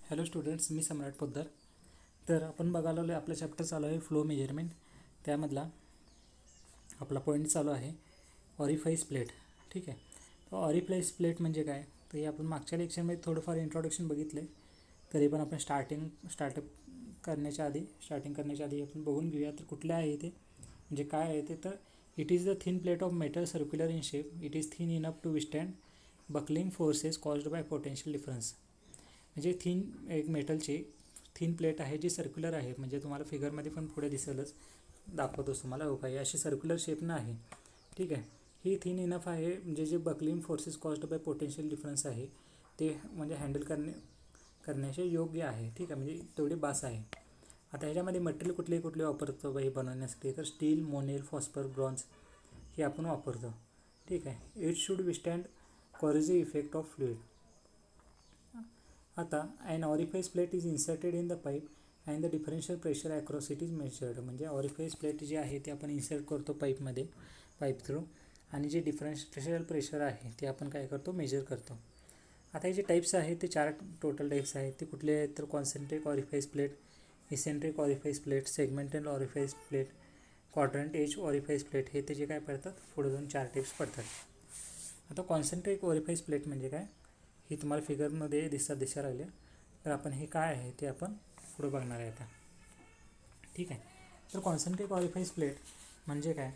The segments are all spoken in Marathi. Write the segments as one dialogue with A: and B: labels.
A: हॅलो स्टुडंट्स, मी सम्राट पोद्दार. तर आपण बघायला आलो आपला चॅप्टर चालू आहे फ्लो मेजरमेंट. त्यामधला आपला पॉईंट चालू आहे ऑरिफाईस प्लेट. ठीक आहे. तर ऑरिफाईस प्लेट म्हणजे काय, तर हे आपण मागच्या लेक्चरमध्ये थोडंफार इंट्रोडक्शन बघितलं आहे. तरी पण आपण स्टार्टिंग करण्याच्या आधी आपण बघून घेऊया तर कुठले आहे ते, म्हणजे काय आहे ते. तर it is the thin plate of metal circular in shape. It is thin enough to विस्टँड buckling forces caused by potential difference. म्हणजे एक मेटलची थिन प्लेट आहे जी सर्क्युलर आहे, म्हणजे तुम्हाला फिगरमध्ये पण पुढे दिसेलच, दाखवतोच तुम्हाला. हो का, अशी सर्क्युलर शेपनं आहे. ठीक आहे. ही थिन इनफ आहे, म्हणजे जे buckling forces caused by potential difference आहे ते म्हणजे हँडल करण्याचे योग्य आहे. ठीक आहे, म्हणजे तेवढी बास आहे. आता ह्याच्यामध्ये मटेरियल कुठले वापरतो हे बनवण्यासाठी, तर स्टील, मोनेल, फॉस्फर, ब्रॉन्झ हे आपण वापरतो. ठीक आहे. इट शुड विस्टँड कॉरोसिव्ह इफेक्ट ऑफ फ्लुइड. आता an orifice plate is inserted in the pipe and the differential pressure across it is measured. म्हणजे ऑरिफाईस प्लेट जी आहे ते आपण इन्सर्ट करतो पाईप थ्रू, आणि जे डिफरन्शियल प्रेशर आहे ते आपण काय करतो, मेजर करतो. आता हे जे टाईप्स आहेत ते 4 टोटल टाईप्स आहेत. ते कुठले आहेत, तर concentric orifice plate, eccentric orifice plate, segmental orifice plate, quadrant edge orifice plate. हे त्याचे काय पडतात, पुढे जाऊन 4 टाईप्स पडतात. आता कॉन्सन्ट्रिक ऑरिफाईस प्लेट म्हणजे काय, हे तुम्हाला फिगरमध्ये दिसा राहिले. तर आपण हे काय आहे ते आपण पुढे बघणार आहे आता. ठीक आहे. तर कॉन्सन्ट्रिक ऑरिफाईस प्लेट म्हणजे काय,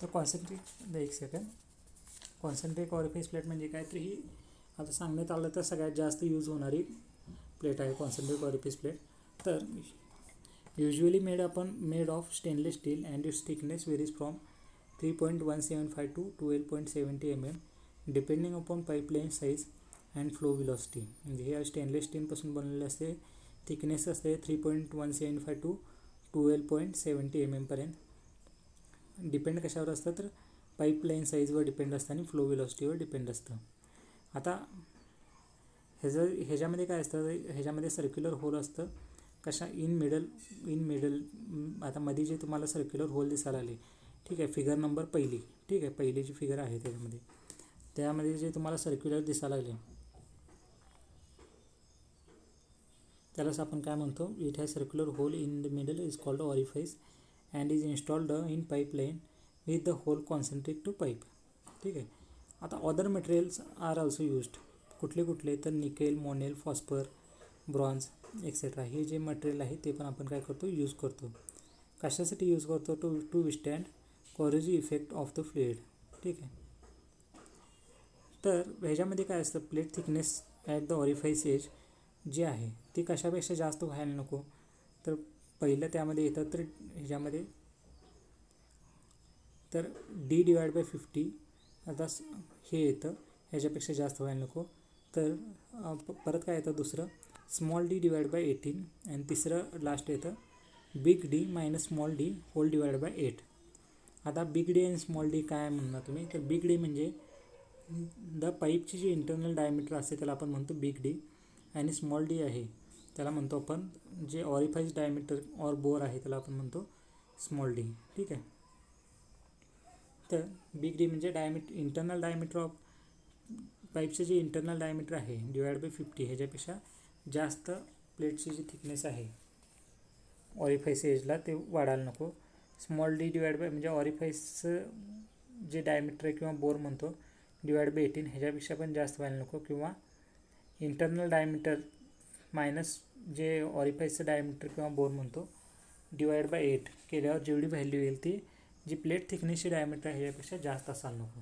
A: तर कॉन्सन्ट्रिक ऑरिफाईस प्लेट म्हणजे काय, तर ही आता सांगण्यात आलं तर सगळ्यात जास्त यूज होणारी प्लेट आहे कॉन्सन्ट्रिक ऑरिफाईस प्लेट. तर usually made of stainless steel and it's thickness varies from 3.175 to 12.70 mm depending upon pipeline size and flow velocity. म्हणजे हे स्टेनलेस स्टीलपासून बनलेले असते. थिकनेस असते 3.175 to 12.70 mm पर्यंत. डिपेंड कशावर असतं, तर पाईपलाईन साईजवर डिपेंड असतं आणि फ्लो व्हेलॉसिटीवर डिपेंड असतं. आता ह्याच्यामध्ये काय असतं, ह्याच्यामध्ये सर्क्युलर होल असतं. इन मिडल आता मध्ये जे तुम्हाला सर्क्युलर होल दिसायला आले, ठीक आहे, फिगर नंबर पहिली. ठीक आहे, पहिली जी फिगर आहे त्यामध्ये जे तुम्हाला सर्क्युलर दिसायला लागले त्यालाच आपण काय म्हणतो, it has circular hole in the middle is called orifice and is installed in pipeline with the hole concentric to pipe. ठीक आहे. आता other materials are also used. कुठले तर nickel, monel, phosphor, bronze etcetera. हे जे मटेरियल आहे ते पण आपण काय करतो, यूज करतो. कशासाठी यूज करतो, टू विस्टँड corrosive effect of the fluid. ठीक आहे. तर ह्याच्यामध्ये काय असतं, plate thickness at the orifice edge जी आहे ती कशापेक्षा जास्त व्हायला नको, तर पहिलं त्यामध्ये येतं तर ह्याच्यामध्ये तर D/50. आता हे येतं ह्याच्यापेक्षा जास्त व्हायला नको. तर परत काय येतं दुसरं, स्मॉल D/18. आणि तिसरं लास्ट येतं big D - small d hole /8. आता बिग D आणि स्मॉल d काय म्हणणार तुम्ही, तर बिग D म्हणजे द पाईपची जी इंटरनल डायमीटर असते त्याला आपण म्हणतो बिग D, आणि स्मॉल d आहे त्याला म्हणतो आपण, जे ऑरिफाईस डायमीटर और बोर आहे त्याला आपण म्हणतो स्मॉल d. ठीक आहे. तर बिग D म्हणजे इंटरनल डायमीटर ऑफ पाईपचे जे इंटरनल डायमीटर आहे /50, ह्याच्यापेक्षा जास्त प्लेटची जी थिकनेस आहे ऑरिफाईस एजला ते वाढायला नको. स्मॉल D म्हणजे ऑरिफाईसचं जे डायमीटर आहे किंवा बोर म्हणतो /18, ह्याच्यापेक्षा पण जास्त व्हायला नको. किंवा इंटरनल डायमीटर मायनस जे ऑरिफाईसचं डायमीटर किंवा बोर म्हणतो /8 केल्यावर जेवढी व्हॅल्यू येईल ती जी प्लेट थिकनेसची डायमीटर आहे ह्याच्यापेक्षा जास्त असायला नको.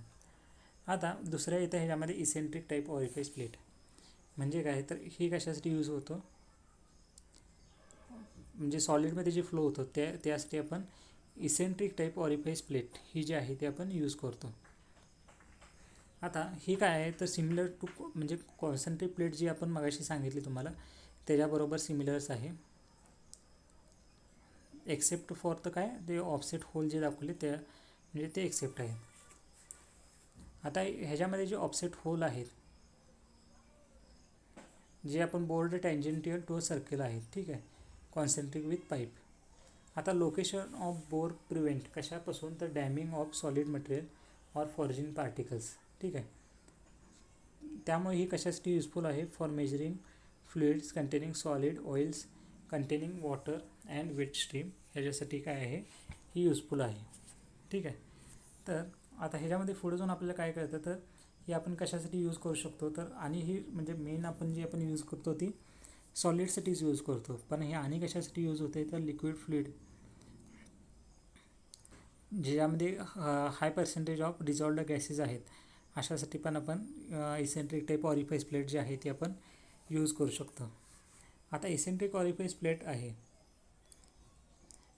A: आता दुसऱ्या येतं ह्याच्यामध्ये इसेंट्रिक टाईप ऑरिफाईस प्लेट म्हणजे काय, तर ही कशासाठी यूज होतो, म्हणजे सॉलिडमध्ये जे फ्लो होतो त्यासाठी आपण इसेंट्रिक टाईप ऑरिफाईस प्लेट ही जी आहे ती आपण यूज करतो. आता ही काय आहे, तर सिमिलर टू म्हणजे कॉन्सन्ट्रिक प्लेट जी आपण मगाशी सांगितली तुम्हाला त्याच्याबरोबर सिमिलर्स आहे, एक्सेप्ट फॉर तर काय, ते ऑफसेट होल जे दाखवले त्या म्हणजे ते एक्सेप्ट आहे. आता ह्याच्यामध्ये जे ऑफसेट होल आहेत जे आपण बोर्ड टँजेंटियल टू सर्कल आहेत. ठीक आहे, कॉन्सन्ट्रिक विथ पाईप. आता लोकेशन ऑफ बोर प्रिव्हेंट कशापासून, तर डॅमिंग ऑफ सॉलिड मटेरियल और फॉर्जिंग पार्टिकल्स. ठीक आहे, त्यामुळे ही कशासाठी युजफुल आहे? For measuring fluids containing solid oils containing water and wet stream, ह्याच्यासाठी काय आहे? ही युजफुल आहे. ठीक आहे. तर आता ह्याच्यामध्ये पुढे जाऊन आपल्याला काय कळतं, तर ही आपण कशासाठी यूज करू शकतो, तर आणि ही म्हणजे मेन आपण जी आपण यूज करतो ती सॉलिडसाठीच यूज करतो. पण हे आणि कशासाठी यूज होते, तर लिक्विड फ्लुइड ज्यामध्ये हाय पर्सेंटेज ऑफ डिझॉल्व्ड गॅसेस आहेत, अशासाठी पण आपण इसेंट्रिक टाईप ऑरिफाईस प्लेट जी आहे ती आपण यूज करू शकतो. आता इसेंट्रिक ऑरिफाईस प्लेट आहे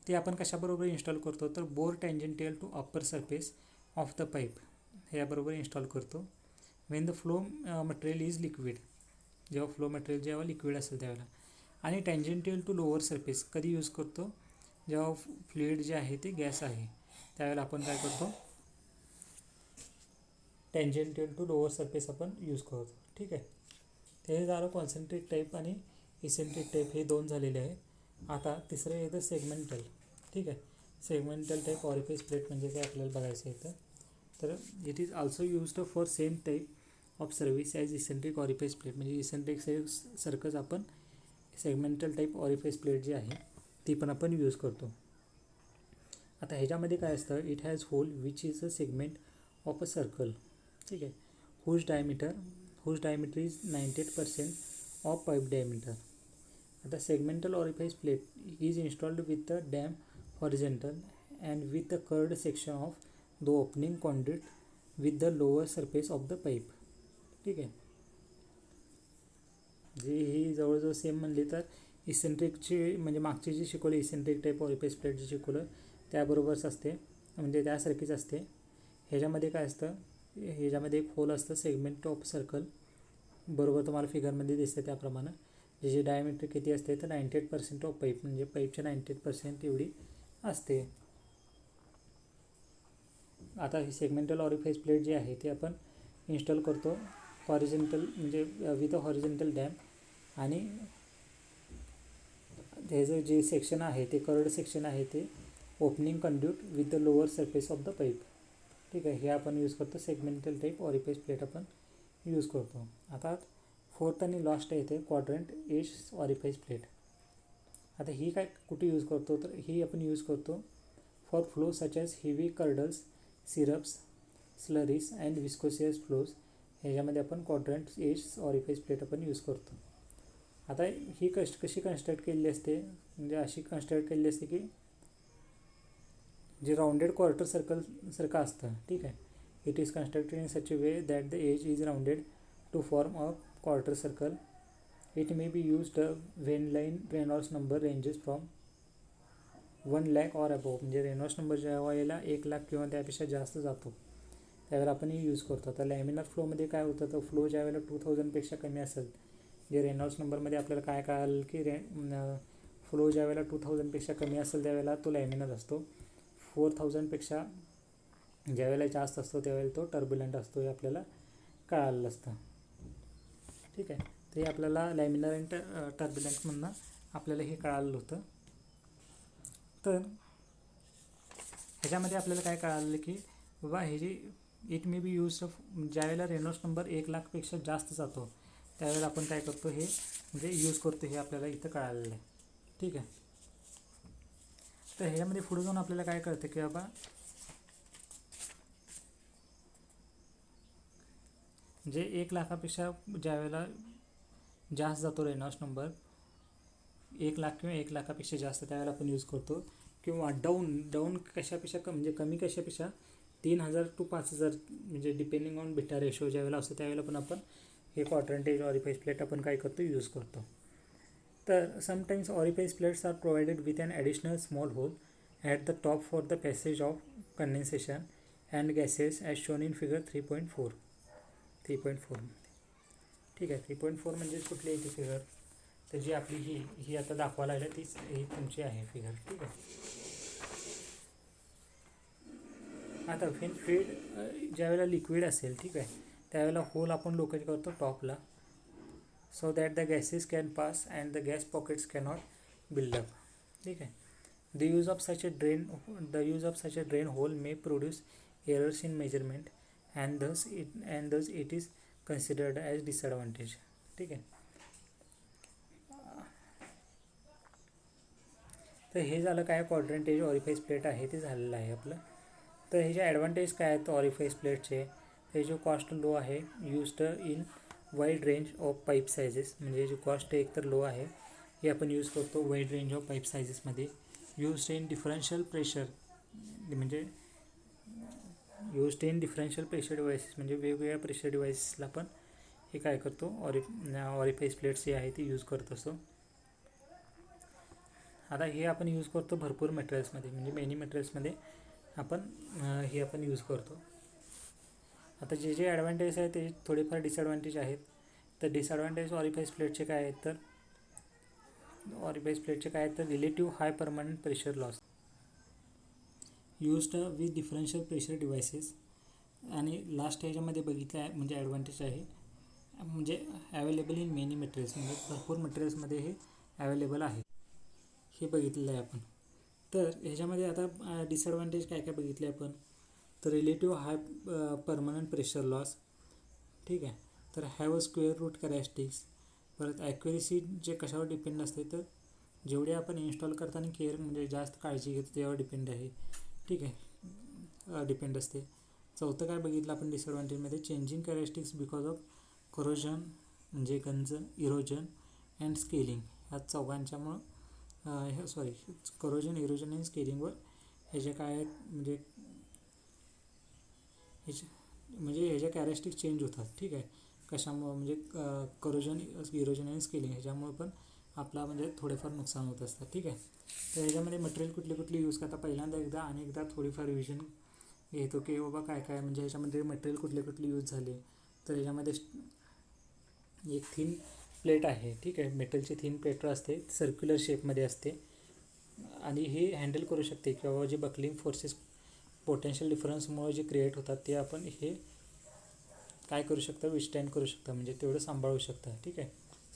A: ते आपण कशाबरोबर इन्स्टॉल करतो, तर bore tangential to upper surface of the pipe ह्याबरोबर इन्स्टॉल करतो. When the flow material is liquid, जेव्हा फ्लो मटेरियल जेव्हा लिक्विड असेल त्यावेळेला. आणि टँजेंटियल टू लोअर सरफेस कधी यूज करतो, जेव्हा फ्लुइड जे आहे ते गॅस आहे त्यावेळेला आपण काय करतो, टँजेंटियल टू लोअर सरफेस आपण यूज करतो. ठीक आहे. ते झालं कॉन्सन्ट्रेट टाईप आणि इसेंट्रिक टाईप, हे दोन झालेले आहे. आता तिसरं येतं सेगमेंटल. ठीक आहे. सेगमेंटल टाईप ऑरिफाईस प्लेट म्हणजे काय आपल्याला बघायचं येतं, तर it is also used for same type of service as eccentric orifice plate. म्हणजे इसेंट्रिक सारखंच आपण सेगमेंटल टाईप ऑरिफाईस प्लेट जी आहे ती पण आपण यूज करतो. आता ह्याच्यामध्ये काय असतं, it has hole which is a segment of a circle. ठीक आहे. Whose diameter is 98% of pipe diameter. आता segmental orifice plate is installed with the dam horizontal and with the chord section of the opening conduit with the lower surface of the pipe. ठीक आहे. जी ही जवळजवळ सेम म्हणली तर इसेंट्रिकची म्हणजे मागची जी शिकवली इसेंट्रिक टाईप ऑरिफाईस प्लेट जी शिकवलं त्याबरोबरच असते, म्हणजे त्यासारखीच असते. ह्याच्यामध्ये काय असतं, ह्याच्यामध्ये एक होल असतं सेगमेंट ऑफ सर्कल, बरोबर तुम्हाला फिगरमध्ये दिसते त्याप्रमाणे. जे डायमीटर किती असते, तर 98% ऑफ पाईप, म्हणजे पाईपच्या 98% एवढी असते. आता ही सेगमेंटल ऑरिफाईस प्लेट जी आहे ती आपण इन्स्टॉल करतो हॉरिझॉन्टल म्हणजे विथ अ हॉरिझॉन्टल डॅम, आणि त्याचं जे सेक्शन आहे ते कर्ड सेक्शन आहे ते opening conduit with the lower surface of the pipe. ठीक आहे. हे आपण यूज करतो सेगमेंटल टाईप ऑरिफाईस प्लेट आपण यूज करतो. आता फोर्थ आणि लास्ट येते क्वाड्रंट एज ऑरिफाईस प्लेट. आता ही काय कुठे यूज करतो, तर ही आपण यूज करतो for flow such as heavy curdles, syrups, slurries and viscous flows. ह्याच्यामध्ये आपण क्वाड्रंट एज ऑरिफाईस प्लेट आपण यूज करतो. आता ही कशी कन्स्ट्रक्ट केलेली असते, म्हणजे अशी कन्स्ट्रक्ट केलेली असते की जे राउंडेड क्वार्टर सर्कल सारखं असतं. ठीक आहे. It is constructed in such a way that the edge is rounded to form a quarter circle. It may be used when line Reynolds number ranges from 1,00,000 or above. म्हणजे रेनॉल्ड्स नंबर जेव्हा याला 1,00,000 किंवा त्यापेक्षा जास्त जातो त्यावेळेला आपण ही यूज करतो. आता लॅमिनार फ्लोमध्ये काय होतं, तर फ्लो ज्यावेळेला 2,000पेक्षा कमी असेल, जे रेनॉल्ड्स नंबरमध्ये आपल्याला काय कळालं की फ्लो ज्यावेळेला 2,000पेक्षा कमी असेल त्यावेळेला तो लॅमिनार असतो. 4,000पेक्षा ज्यावेळेला जास्त असतो त्यावेळेला तो टर्ब्युलंट असतो, हे आपल्याला कळालेलं असतं. ठीक आहे. ते आपल्याला लॅमिनार अँड टर्ब्युलंटमधनं आपल्याला हे कळालेलं होतं. तर ह्याच्यामध्ये आपल्याला काय कळालं की बाबा हे जे इट मे बी यूज ज्यावेळेला रेनॉल्ड्स नंबर 1,00,000पेक्षा जास्त जातो त्यावेळेला आपण काय करतो, हे म्हणजे यूज करतो, हे आपल्याला इथं कळालेलं आहे. ठीक आहे. तर ह्याच्यामध्ये पुढे जाऊन आपल्याला काय कळतं की बाबा जे 1,00,000पेक्षा ज्यावेळेला जास्त जातो रेनॉल्ड्स नंबर 1,00,000 किंवा 1,00,000पेक्षा जास्त त्यावेळेला आपण यूज करतो. किंवा डाऊन कशापेक्षा म्हणजे कमी कशापेक्षा 3,000 to 5,000 म्हणजे डिपेंडिंग ऑन बीटा रेशो ज्यावेळेला असतो त्यावेळेला पण आपण हे क्वाड्रंट एज ऑरिफाईस प्लेट आपण काय करतो, यूज करतो. तर sometimes orifice plates are provided with an additional small hole at the top for the passage of condensation and gases as shown in figure 3.4. ठीक आहे. 3.4 म्हणजे कुठली आहे ती फिगर, तर जी आपली ही आता दाखवायला लागली तीच ही तुमची आहे फिगर. ठीक आहे. आता व्हेन फ्लुइड ज्यावेळेला लिक्विड असेल, ठीक आहे, त्यावेळेला होल आपण लोकेट करतो टॉपला, so that the gases can pass and the gas pockets cannot build up. ठीक आहे. The use of such a drain hole may produce errors in measurement and thus it is considered as disadvantage. ठीक आहे. तर हे झालं काय, क्वाड्रंटेज ऑरिफाईस प्लेट आहे ते झालेलं आहे आपलं. तर ह्याचे ॲडव्हान्टेज काय आहेत ऑरिफाईस प्लेटचे. त्याची कॉस्ट लो आहे, used in wide range of pipe sizes. म्हणजे जी कॉस्ट एक तर लो आहे, हे आपण यूज करतो वाईड रेंज ऑफ पाईप सायझेसमध्ये. यूज्ड इन डिफरन्शियल प्रेशर, म्हणजे used in differential pressure devices, म्हणजे वेगवेगळ्या प्रेशर डिव्हायसेसला पण हे काय करतो, ऑरिफाईस प्लेट्स जे आहे ते यूज करत असतो. आता हे आपण यूज करतो भरपूर मटेरियल्समध्ये, म्हणजे मेनी मटेरियल्समध्ये आपण हे आपण यूज करतो. आता जे जे ॲडव्हान्टेज आहेत ते थोडेफार डिसॲडव्हान्टेज आहेत. तर डिसॲडव्हान्टेज ऑरिफाईस प्लेटचे काय आहेत, तर relative high permanent pressure loss used with differential pressure devices. आणि लास्ट ह्याच्यामध्ये बघितलं आहे म्हणजे ॲडव्हान्टेज आहे, म्हणजे अवेलेबल इन मेनी मटेरियल्स, म्हणजे भरपूर मटेरियल्समध्ये हे अवेलेबल आहे, हे बघितलेलं आहे आपण. तर ह्याच्यामध्ये आता डिसॲडव्हान्टेज काय काय बघितले आपण. तर relative high permanent pressure loss. ठीक आहे. तर have a square root characteristics. परत ॲक्युरेसी जे कशावर डिपेंड असते, तर जेवढे आपण इन्स्टॉल करताना केअर म्हणजे जास्त काळजी घेतो त्यावर डिपेंड आहे. ठीक आहे, डिपेंड असते. चौथं काय बघितलं आपण डिसॲडव्हान्टेजमध्ये, changing characteristics because of corrosion, म्हणजे गंज, इरोजन अँड स्केलिंग. ह्या चौघांच्यामुळं करोजन, इरोजन आणि स्केलिंगवर ह्याचे काय आहेत, म्हणजे ह्याच्या कॅरॅस्टिक्स चेंज होतात. ठीक आहे, कशामुळं, म्हणजे करोजन, इरोजन आणि स्केलिंग ह्याच्यामुळं पण आपला म्हणजे थोडेफार नुकसान होत असतात. ठीक आहे. तर ह्याच्यामध्ये मटेरियल कुठले यूज करता, पहिल्यांदा एकदा अनेकदा थोडीफार रिव्हिजन घेतो की बाबा काय काय म्हणजे ह्याच्यामध्ये मटेरियल कुठले यूज झाले. तर ह्याच्यामध्ये एक थिन प्लेट आहे. ठीक आहे, मेटलची थिन प्लेट असते, सर्क्युलर शेपमध्ये असते आणि हे हँडल करू शकते किंवा जे बकलिंग फोर्सेस पोटेन्शियल डिफरन्समुळे जे क्रिएट होतात ते आपण हे काय करू शकता, विस्टँड करू शकता, म्हणजे तेवढं सांभाळू शकता. ठीक आहे,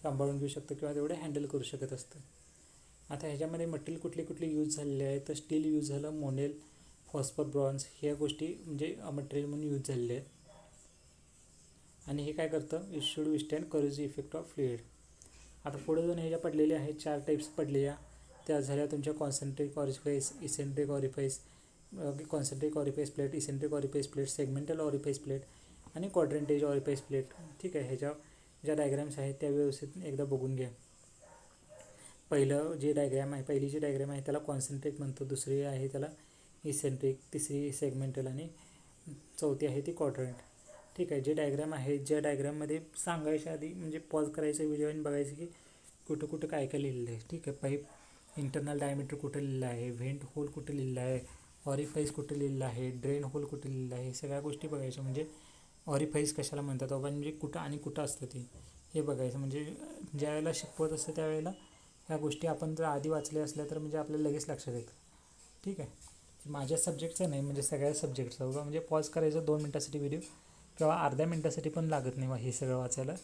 A: सांभाळून घेऊ शकतं किंवा तेवढं हँडल करू शकत असतं. आता ह्याच्यामध्ये मटेरियल कुठले यूज झालेले आहे, तर स्टील यूज झालं, मोनेल, फॉस्फर, ब्रॉन्झ ह्या गोष्टी म्हणजे मटेरियल म्हणून यूज झालेले आहेत. आणि हे काय करतं, इट शुड विस्टँड करोजिव्ह इफेक्ट ऑफ फ्लुइड. आता पुढे जाऊन ह्याच्या पडलेल्या आहेत 4 टाईप्स पडलेल्या. त्या झाल्या तुमच्या concentric orifice, eccentric orifice, concentric orifice plate, eccentric orifice plate, segmental orifice plate आणि क्वाड्रंटेज ऑरिफाईस प्लेट. ठीक आहे, ह्याच्या ज्या डायग्रॅम्स आहेत त्या व्यवस्थित एकदा बघून घ्या. पहिली जी डायग्रॅम आहे त्याला कॉन्सन्ट्रिक म्हणतो, दुसरी आहे त्याला इसेंट्रिक, तिसरी सेगमेंटल आणि चौथी आहे ती क्वाड्रंट. ठीक आहे, जे डायग्रॅम आहे, ज्या डायग्रॅममध्ये सांगायच्या आधी म्हणजे पॉज करायचं व्हिडिओ आणि बघायचं की कुठं काय काय लिहिलेलं आहे. ठीक आहे, पाईप इंटरनल डायमीटर कुठं लिहिलं आहे, व्हेंट होल कुठं लिहिलं आहे, ऑरिफाईस कुठं लिहिलं आहे, ड्रेन होल कुठं लिहिलं आहे, सगळ्या गोष्टी बघायच्या. म्हणजे ऑरिफाईस कशाला म्हणतात बाबा, म्हणजे कुठं आणि कुठं असतं ते हे बघायचं. म्हणजे ज्या वेळेला शिकवत असतं त्यावेळेला ह्या गोष्टी आपण जर आधी वाचल्या असल्या तर म्हणजे आपल्याला लगेच लक्षात येतं. ठीक आहे, माझ्या सब्जेक्टचं नाही म्हणजे सगळ्या सब्जेक्टचं बाबा, म्हणजे पॉज करायचं 2 मिनटासाठी व्हिडिओ किंवा अर्ध्या मिनटासाठी पण लागत नाही हे सगळं वाचायला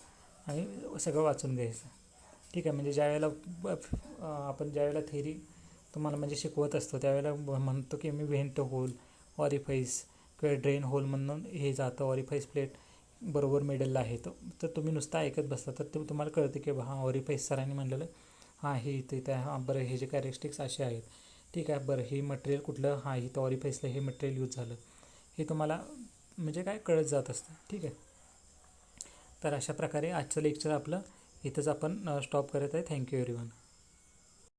A: आणि सगळं वाचून घ्यायचं. ठीक आहे, म्हणजे आपण ज्यावेळेला थेरी तुम्हाला म्हणजे शिकवत असतो त्यावेळेला म्हणतो की मी व्हेंट होल, ऑरिफाईस किंवा ड्रेन होल म्हणून हे जातं, ऑरिफाईस प्लेट बरोबर मिडलला आहे. तर तुम्ही नुसतं ऐकत बसता तर ते तुम्हाला कळतं की हां ऑरिफाईस सरांनी म्हणलेलं हां हे इथं हां बरं हे जे कॅरेक्टरिस्टिक्स असे आहेत. ठीक आहे, बरं हे मटेरियल कुठलं, हां इथं ऑरिफाईसला हे मटेरियल यूज झालं, हे तुम्हाला म्हणजे काय कळत जात असतं. ठीक आहे, तर अशा प्रकारे आजचं लेक्चर आपलं इथंच आपण स्टॉप करत आहे. Thank you everyone.